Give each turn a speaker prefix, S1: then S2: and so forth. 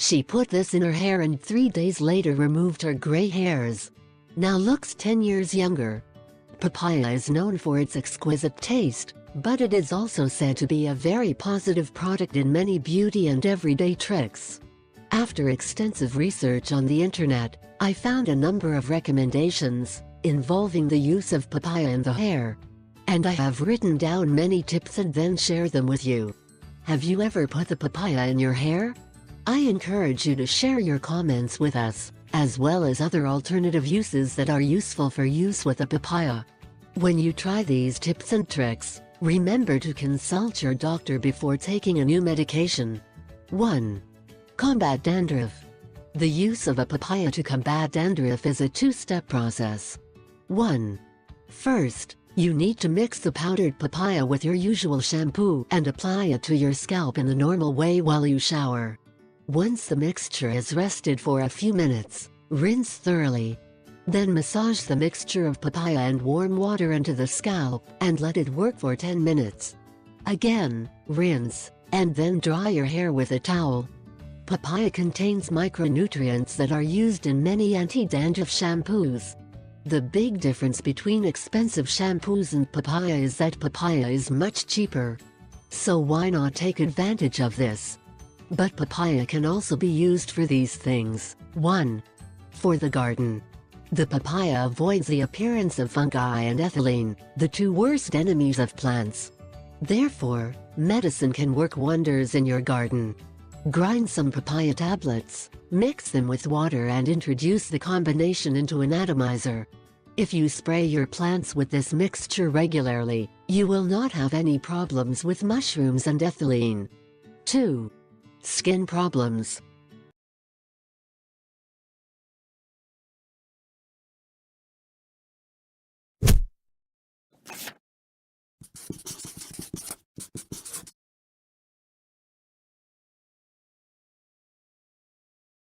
S1: She put this in her hair and 3 days later removed her gray hairs. Now looks 10 years younger. Papaya is known for its exquisite taste, but it is also said to be a very positive product in many beauty and everyday tricks. After extensive research on the internet, I found a number of recommendations involving the use of papaya in the hair. And I have written down many tips and then share them with you. Have you ever put the papaya in your hair? I encourage you to share your comments with us, as well as other alternative uses that are useful for use with the papaya. When you try these tips and tricks, remember to consult your doctor before taking a new medication. 1. Combat dandruff. The use of a papaya to combat dandruff is a two-step process. 1. First, you need to mix the powdered papaya with your usual shampoo and apply it to your scalp in the normal way while you shower. Once the mixture has rested for a few minutes, rinse thoroughly. Then massage the mixture of papaya and warm water into the scalp and let it work for 10 minutes. Again, rinse, and then dry your hair with a towel. Papaya contains micronutrients that are used in many anti-dandruff shampoos. The big difference between expensive shampoos and papaya is that papaya is much cheaper. So why not take advantage of this? But papaya can also be used for these things. 1. For the garden. The papaya avoids the appearance of fungi and ethylene, the two worst enemies of plants. Therefore, medicine can work wonders in your garden. Grind some papaya tablets, mix them with water and introduce the combination into an atomizer. If you spray your plants with this mixture regularly, you will not have any problems with mushrooms and ethylene. 2. Skin problems.